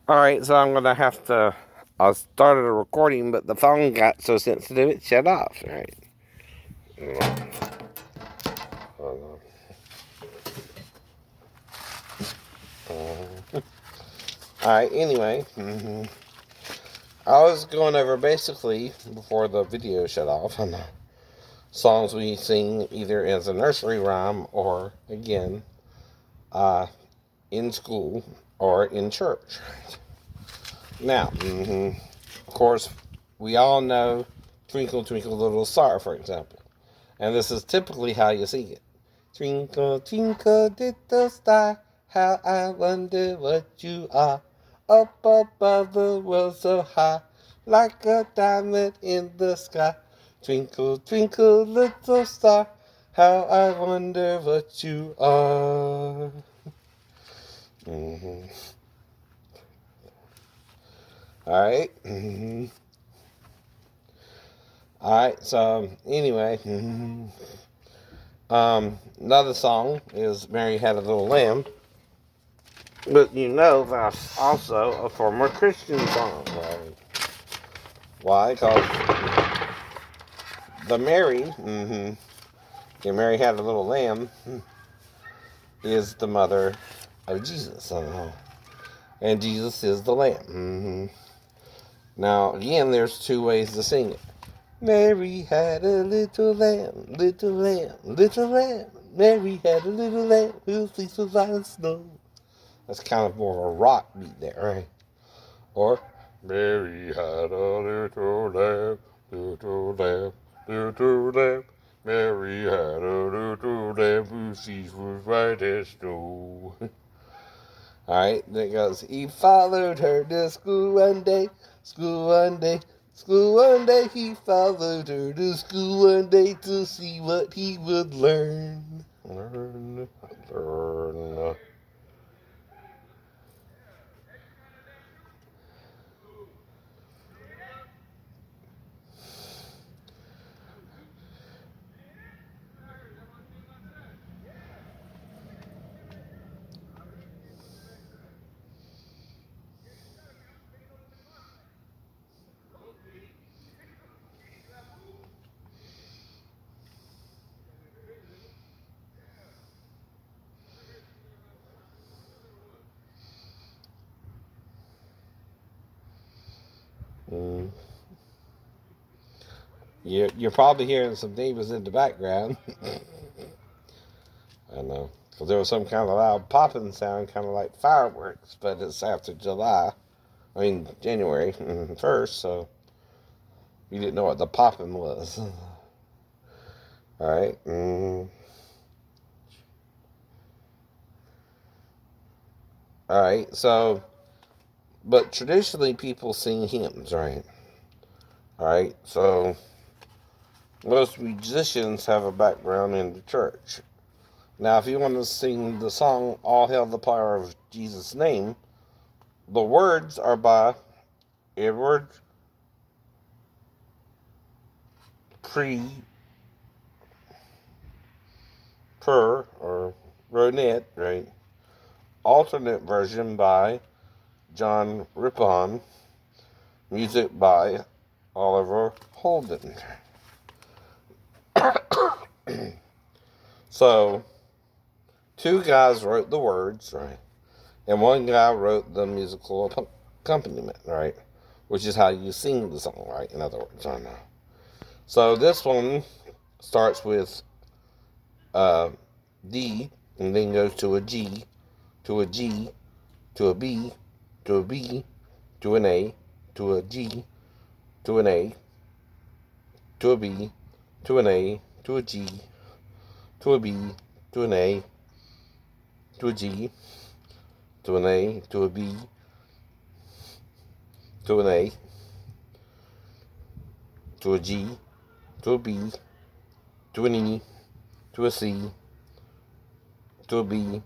Alright, so I'm gonna have to. I started a recording, but the phone got so sensitive it shut off. Alright. Alright, anyway. I was going over basically, before the video shut off, on the songs we sing either as a nursery rhyme or, again, in school or in church. Now, of course, we all know Twinkle Twinkle Little Star, for example. And this is typically how you sing it. Twinkle, twinkle, little star, how I wonder what you are. Up above the world so high, like a diamond in the sky. Twinkle, twinkle, little star, how I wonder what you are. All right. All right. So anyway, another song is "Mary Had a Little Lamb," but you know that's also a former Christian song, right? Why? Because the Mary Had a Little Lamb, is the mother of Jesus, and Jesus is the Lamb. Now, again, there's two ways to sing it. Mary had a little lamb, little lamb, little lamb. Mary had a little lamb whose fleece was white as snow. That's kind of more of a rock beat there, right? Or Mary had a little lamb, little lamb, little lamb. Mary had a little lamb whose fleece was white as snow. Alright, then it goes, he followed her to school one day, school one day, school one day. He followed her to school one day to see what he would learn. Learn. Mm. You're probably hearing some neighbors in the background. I know. Because there was some kind of loud popping sound, kind of like fireworks, but it's after January 1st, so you didn't know what the popping was. Alright. Alright, so, but traditionally people sing hymns, right? Alright, so most musicians have a background in the church. Now, if you want to sing the song All Hail the Power of Jesus' Name, the words are by Edward Pre Per or Ronette, right? Alternate version by John Rippon. Music by Oliver Holden. So, two guys wrote the words, right? And one guy wrote the musical accompaniment, right? Which is how you sing the song, right? In other words, I know. So this one starts with D and then goes to a G, to a G, to a B, to a B, to an A, to a G, to an A, to a B, to an A, to a G, to a B, to an A, to a G, to an A, to a B, to an A, to a G, to a B, to an E, to a C, to a B,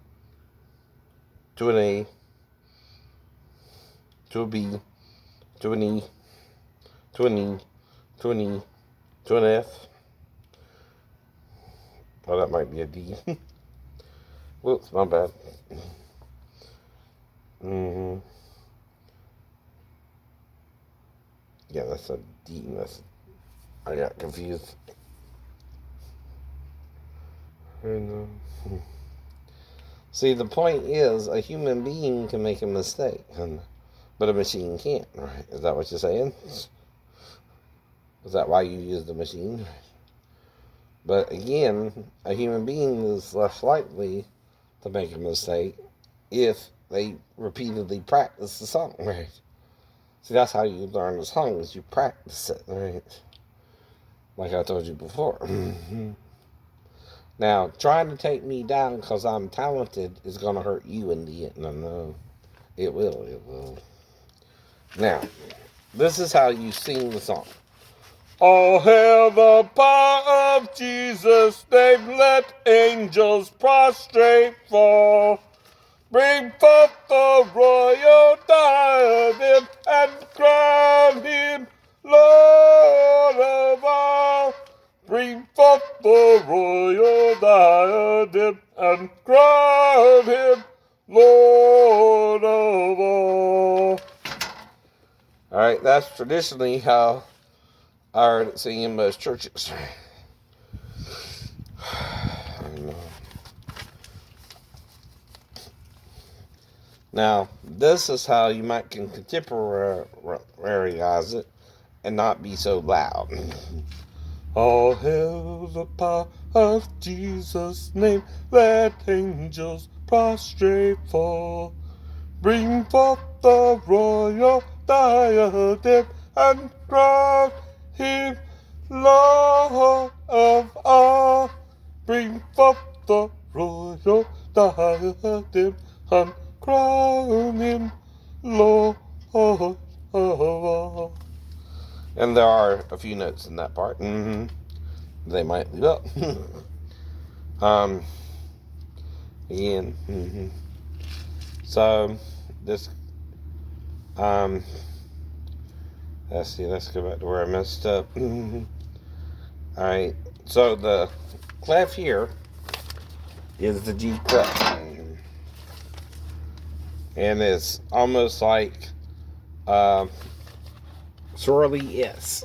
to an A, to a B, to an E, to an E, to an E, to an F. Oh, that might be a D. Whoops, my bad. that's a D. I got confused. See, the point is, a human being can make a mistake, but a machine can't, right? Is that what you're saying? Is that why you use the machine? But again, a human being is less likely to make a mistake if they repeatedly practice the song, right? See, that's how you learn the song, is you practice it, right? Like I told you before. Now, trying to take me down because I'm talented is going to hurt you in the end. No, it will. Now, this is how you sing the song. All hail the power of Jesus' name, let angels prostrate fall. Bring forth the royal diadem and crown him Lord of all. Bring forth the royal diadem and crown him Lord of all. Alright, that's traditionally how I heard it sing in most churches. Now, this is how you might can contemporaryize it and not be so loud. All hail the power of Jesus' name, let angels prostrate fall. Bring forth the royal diadem and crown him Lord of all. Bring forth the royal diadem and crown him Lord of all. And there are a few notes in that part. They might leave up. Again. So this let's see, let's go back to where I messed up. Alright, so the clef here is the G clef. And it's almost like swirly S,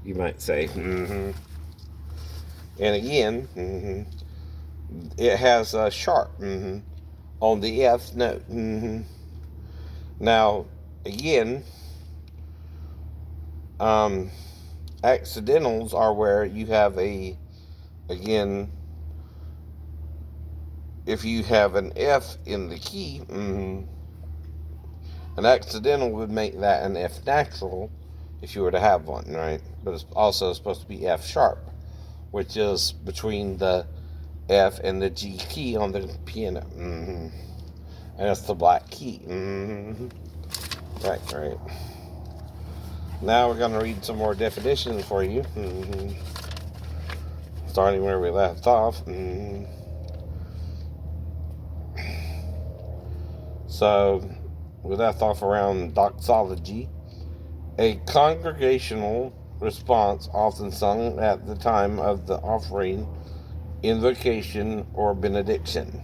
you might say. And again, it has a sharp on the F note. Now, again, accidentals are where you have again, if you have an F in the key, an accidental would make that an F natural if you were to have one, right? But it's also supposed to be F sharp, which is between the F and the G key on the piano. And it's the black key. Right. Now we're going to read some more definitions for you. Starting where we left off. So, we left off around doxology, a congregational response often sung at the time of the offering, invocation, or benediction.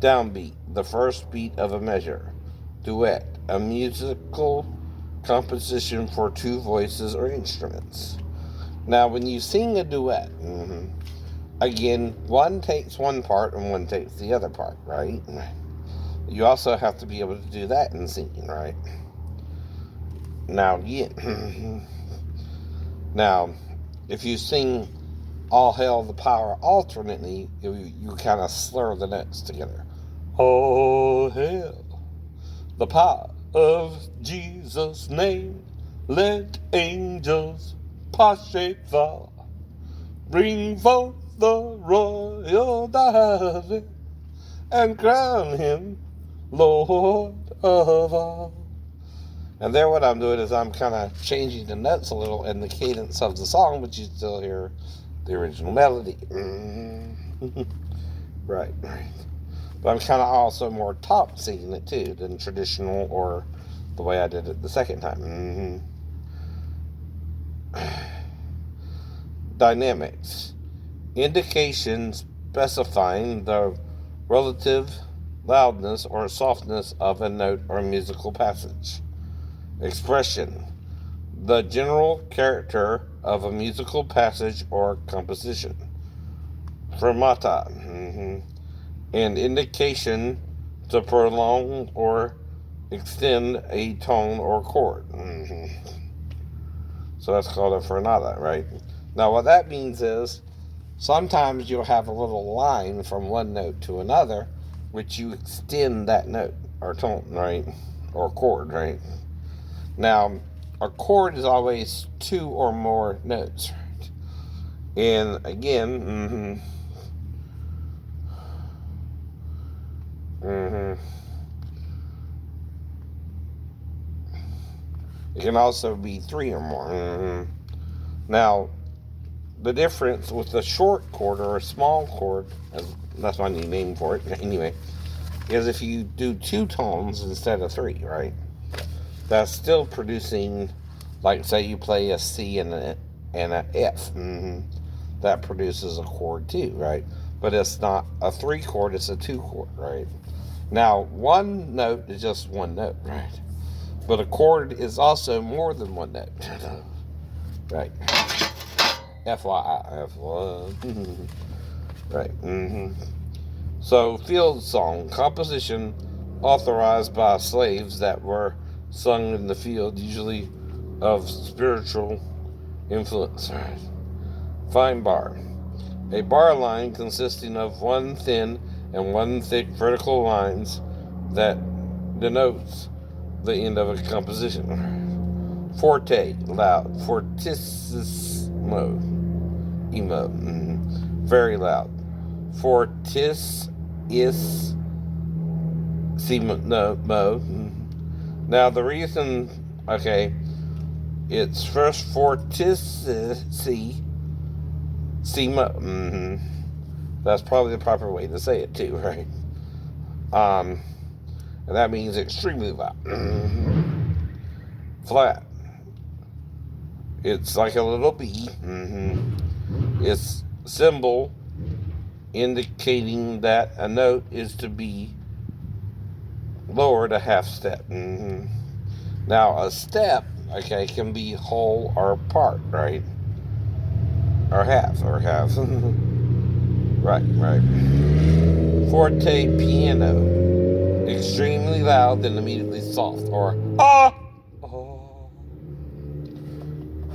Downbeat, the first beat of a measure. Duet, a musical composition for two voices or instruments. Now, when you sing a duet, again, one takes one part and one takes the other part, right? You also have to be able to do that in singing, right? Now, now, if you sing All Hail the Power alternately, you kind of slur the notes together. All hail the power of Jesus' name, let angels prostrate fall. Bring forth the royal diadem and crown him Lord of all. And there what I'm doing is I'm kind of changing the notes a little and the cadence of the song, but you still hear the original melody. Right. But I'm kind of also more top singing it too than traditional or the way I did it the second time. Dynamics. Indications specifying the relative loudness or softness of a note or musical passage. Expression. the general character of a musical passage or composition. Fermata, an indication to prolong or extend a tone or chord. So that's called a fermata, right? Now, what that means is sometimes you'll have a little line from one note to another, which you extend that note or tone, right? Or chord, right? Now, a chord is always two or more notes, right? And again, it can also be three or more. Now, the difference with a short chord or a small chord, that's my new name for it anyway, is if you do two tones instead of three, right? That's still producing, like say you play a C and a F. That produces a chord too, right? But it's not a three chord, it's a two chord, right? Now, one note is just one note, right? But a chord is also more than one note, right? FYI, FYI. Right. So, field song, composition authorized by slaves that were sung in the field, usually of spiritual influence. Right. Fine bar. A bar line consisting of one thin and one thick vertical lines that denotes the end of a composition. Forte, loud. Fortissimo, emo, very loud. Fortissimo, mo. Now the reason, okay, it's first fortissimo. That's probably the proper way to say it too, right? And that means extremely loud. Flat. It's like a little B. It's symbol indicating that a note is to be lowered a half step. Now, a step, okay, can be whole or part, right? Or half. Right. Forte piano. Extremely loud, then immediately soft. Or,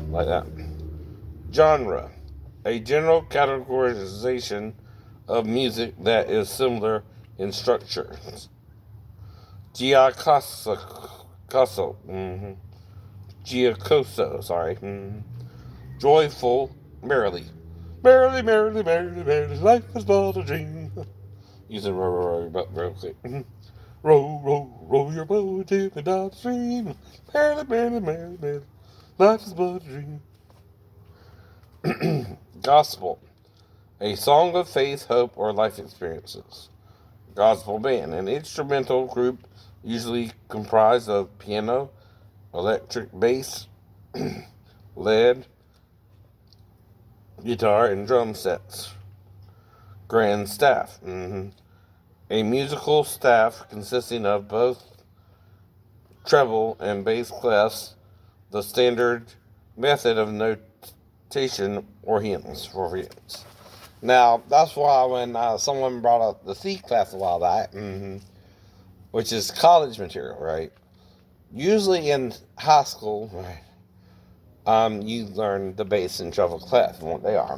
like that. Genre. A general categorization of music that is similar in structure. Giacoso. Giacoso, sorry. Joyful, merrily. Merrily, life is but a dream. Using row real quick. Row your boat to the downstream. Merrily, life is but a dream. Gospel. A song of faith, hope, or life experiences. Gospel band. An instrumental group usually comprised of piano, electric bass, lead, guitar, and drum sets. Grand staff. A musical staff consisting of both treble and bass clefs, the standard method of notation or hymns for hymns. Now, that's why when someone brought up the C clef a while back, which is college material, right? Usually in high school, right, you learn the bass and treble clef and what they are.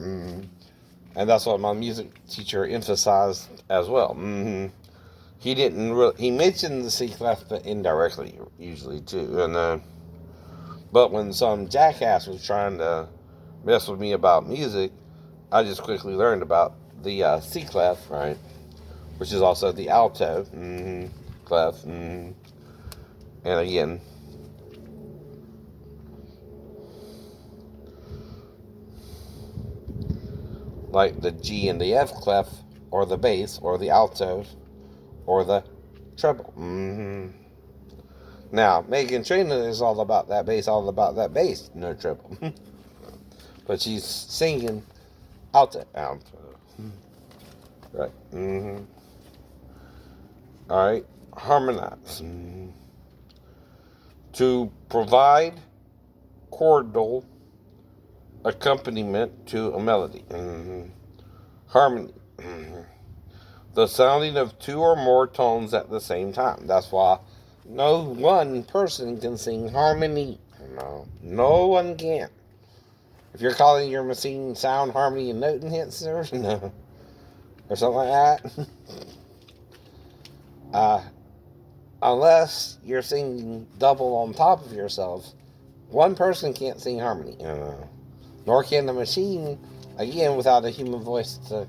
And that's what my music teacher emphasized as well. He didn't really, he mentioned the C clef, but indirectly, usually too. And but when some jackass was trying to mess with me about music, I just quickly learned about the C clef, right, which is also the alto clef, and again, like the G and the F clef, or the bass, or the alto, or the treble. Now, Megan Trainor is all about that bass, no treble. But she's singing alto. Right. Alright. Harmonize. To provide chordal accompaniment to a melody. Harmony. The sounding of two or more tones at the same time. That's why no one person can sing harmony. No one can. If you're calling your machine sound, harmony, and note enhancer, no, or something like that, unless you're singing double on top of yourself, one person can't sing harmony. Nor can the machine, again, without a human voice to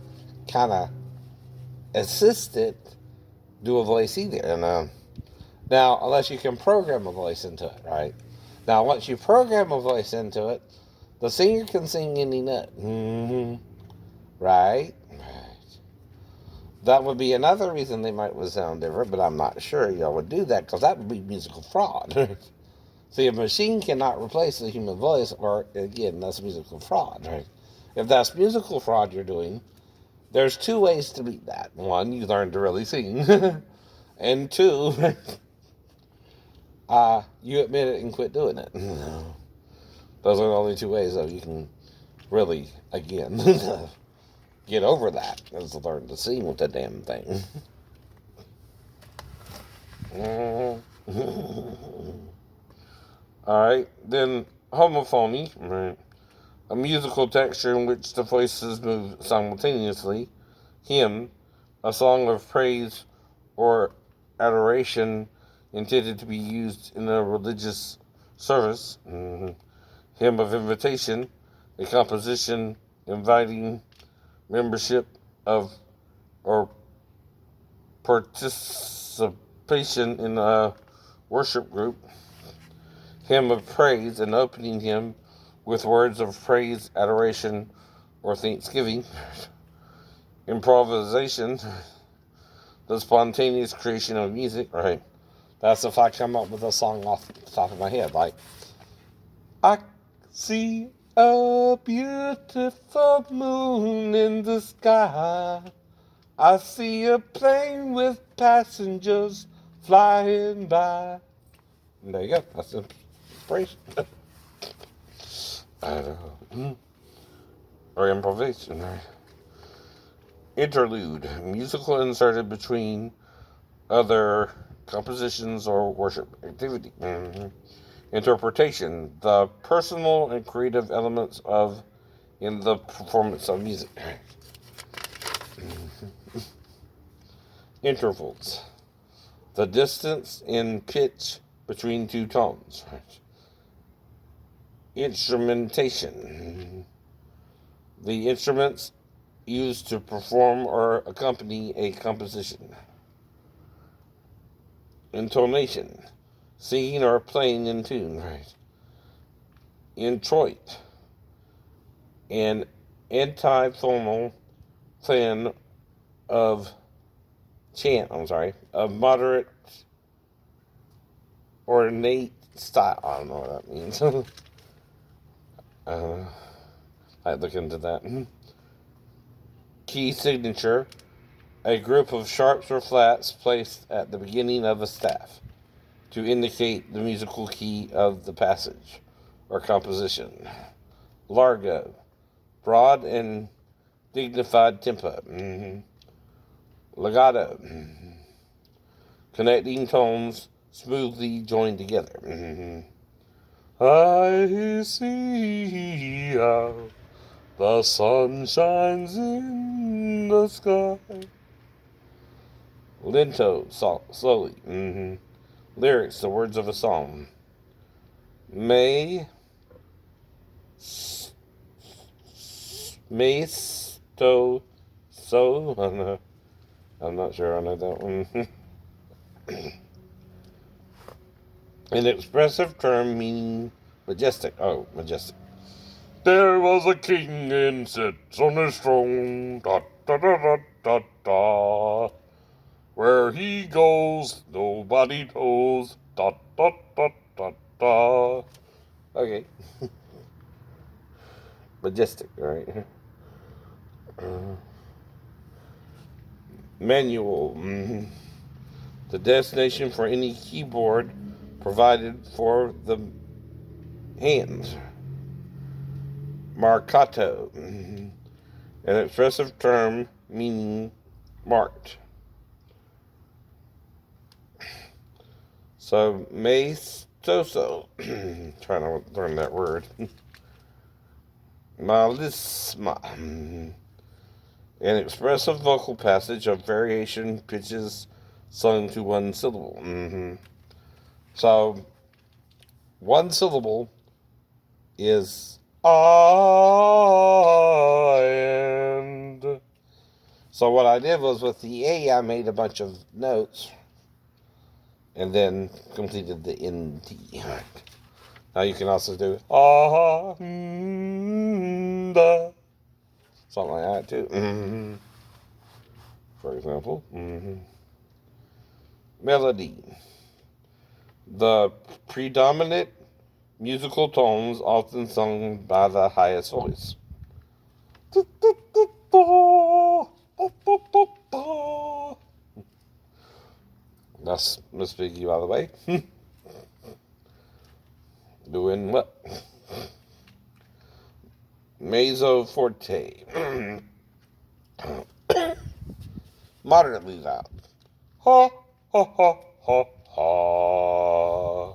kind of assist it, do a voice either. Now, unless you can program a voice into it, right? Now, once you program a voice into it, the singer can sing any note. Right? That would be another reason they might sound different, but I'm not sure y'all would do that because that would be musical fraud. See, a machine cannot replace the human voice, or again, that's musical fraud, right? If that's musical fraud you're doing, there's two ways to beat that. One, you learn to really sing, and two, you admit it and quit doing it. Those are the only two ways, though, you can really, again, get over that, is to learn to sing with the damn thing. Alright, then homophony, right? A musical texture in which the voices move simultaneously. Hymn, a song of praise or adoration intended to be used in a religious service. Hymn of invitation, a composition inviting membership of or participation in a worship group. Hymn of praise, an opening hymn with words of praise, adoration, or thanksgiving. Improvisation, the spontaneous creation of music, right? That's if I come up with a song off the top of my head, like, I see a beautiful moon in the sky. I see a plane with passengers flying by. And there you go. That's inspiration. Or improvisation, right? Interlude, musical inserted between other compositions or worship activity. Interpretation, the personal and creative elements in the performance of music. Intervals, the distance in pitch between two tones. Instrumentation, the instruments used to perform or accompany a composition. Intonation, singing or playing in tune, right? Introit, an antiphonal plan of of moderate ornate style. I don't know what that means. I'd look into that. Key signature, a group of sharps or flats placed at the beginning of a staff to indicate the musical key of the passage or composition. Largo, broad and dignified tempo. Legato, connecting tones smoothly joined together. I see how the sun shines in the sky. Lento, slowly. Lyrics, the words of a song. I'm not sure I know that one. An expressive term meaning majestic. Oh, majestic. There was a king and sits on his throne. Da da da da da da. Where he goes, nobody knows. Da da da da da. Okay. Majestic, alright. Manual. The destination for any keyboard provided for the hands. Marcato, an expressive term meaning marked. So, maestoso, trying to learn that word. Malisma, an expressive vocal passage of variation pitches sung to one syllable. So, one syllable is and. So what I did was with the A, I made a bunch of notes and then completed the NT. Now you can also do something like that too. For example, melody. The predominant musical tones often sung by the highest voice. That's Miss Piggy, by the way. Doing what? Mezzo forte. Moderately loud. Ha, ha, ha, ha, ha.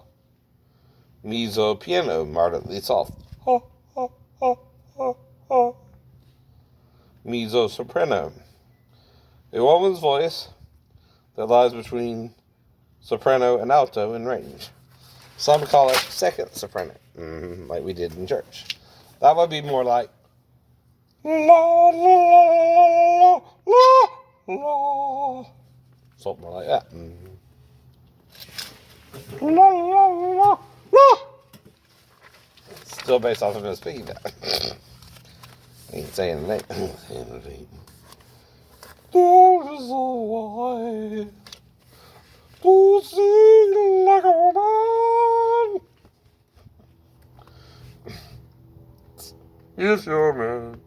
Mezzo piano, moderately soft. Ha, ha, ha, ha, ha. Mezzo soprano. A woman's voice that lies between soprano and alto in range. Some call it second soprano, like we did in church. That would be more like la la la la la, something like that. La la la la. Still based off of his speed. Ain't saying that. There is a way to sing like a woman. Yes, your man.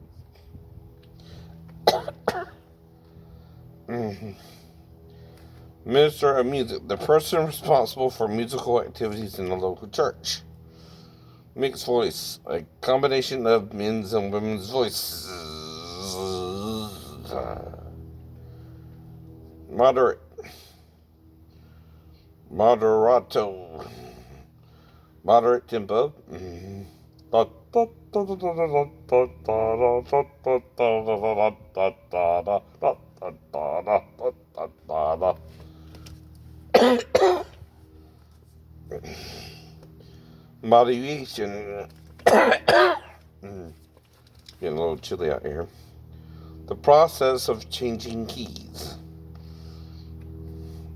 Minister of music, the person responsible for musical activities in the local church. Mixed voice, a combination of men's and women's voices. Moderate. Moderato. Moderate tempo. Modulation. Getting a little chilly out here. The process of changing keys.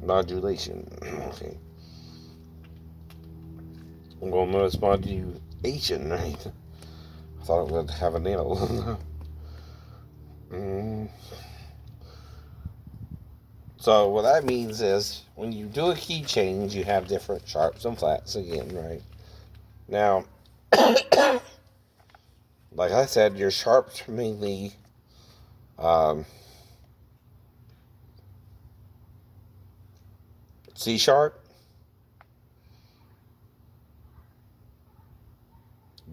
Modulation. Okay. Well, no, it's modulation, right? I thought it would have a nail. So what that means is when you do a key change, you have different sharps and flats again, right? Now, like I said, your sharps are mainly C sharp,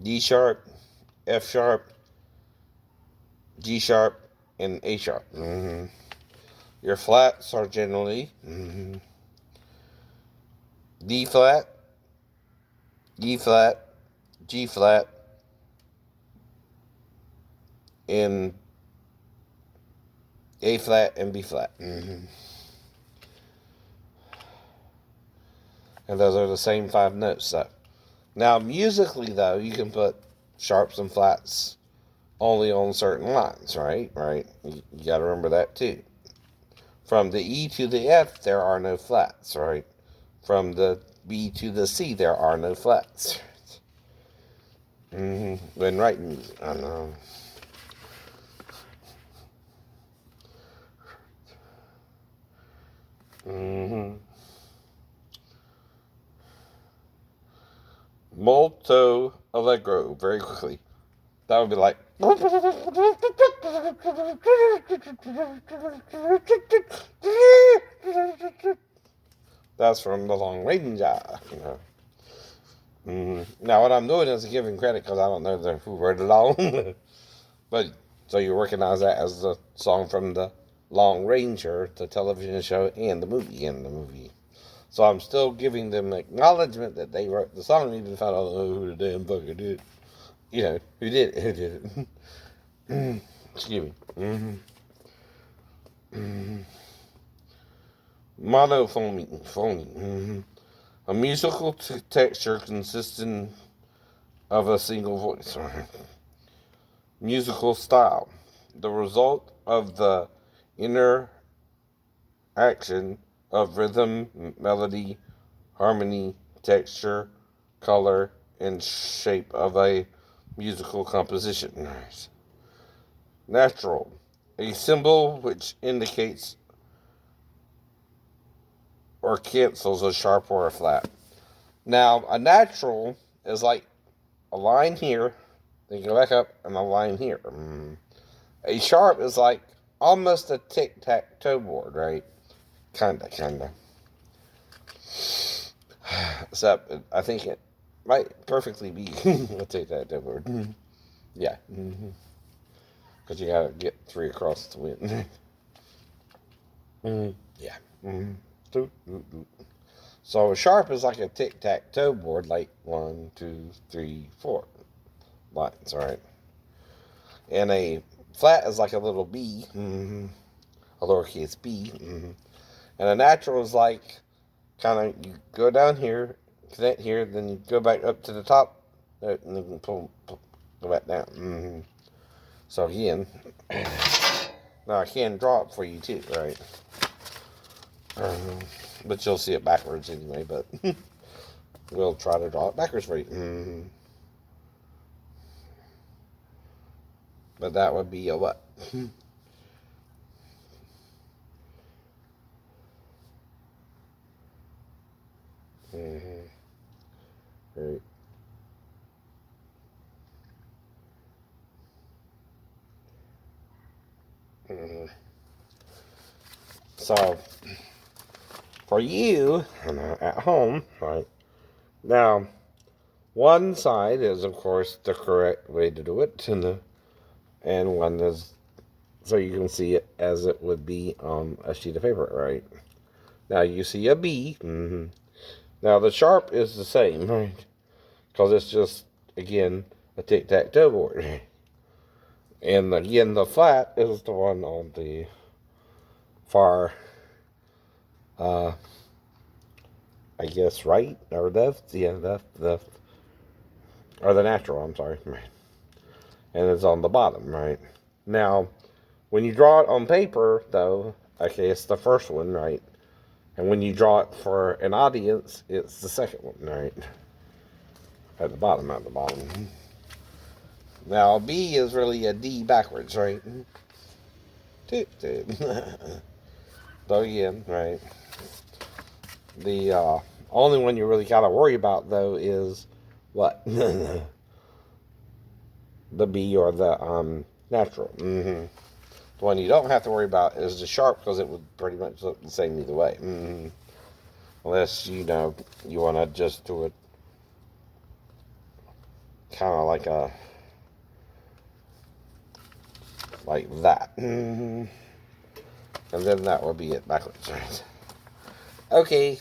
D sharp, F sharp, G sharp, and A sharp. Your flats are generally D flat, E flat, G flat, and A flat and B flat. And those are the same 5 notes. So now musically though, you can put sharps and flats only on certain lines, right? You got to remember that too. From the E to the F, there are no flats, right? From the B to the C, there are no flats. When writing music, I know. Molto allegro, very quickly. That would be like. That's from the long range, you know. Now, what I'm doing is giving credit because I don't know who wrote it all. But, so you recognize that as the song from the Long Ranger, the television show, and the movie. So I'm still giving them acknowledgement that they wrote the song, even if I don't know who the damn fucker did. You know, who did it. Excuse me. Monophony. A musical texture consisting of a single voice. Musical style. The result of the interaction of rhythm, melody, harmony, texture, color, and shape of a musical composition. Natural. A symbol which indicates or cancels a sharp or a flat. Now, a natural is like a line here, then go back up, and a line here. A sharp is like almost a tic-tac-toe board, right? Kinda. Except, I think it might perfectly be a tic-tac-toe board. Yeah. Because you gotta get 3 across to win. Yeah. So a sharp is like a tic-tac-toe board, like 1, 2, 3, 4 lines, right? And a flat is like a little B, a lowercase b, and a natural is like kind of you go down here, connect here, then you go back up to the top, and then you pull go back down. So again, now I can draw it for you too, right? But you'll see it backwards anyway, but we'll try to draw it backwards for you. But that would be a what? Right. So, for you at home, right now, one side is, of course, the correct way to do it, and one is so you can see it as it would be on a sheet of paper, right? Now you see a B. Now the sharp is the same, right? Because it's just, again, a tic-tac-toe board. And again, the flat is the one on the far, I guess, right or left. Yeah, left. Or the natural, I'm sorry. And it's on the bottom, right? Now, when you draw it on paper, though, okay, it's the first one, right? And when you draw it for an audience, it's the second one, right? At the bottom. Now, B is really a D backwards, right? So again, right? The only one you really gotta worry about, though, is what? The B or the natural. The one you don't have to worry about is the sharp, because it would pretty much look the same either way. Unless, you want to just do it kind of like that. And then that would be it backwards, right? Okay.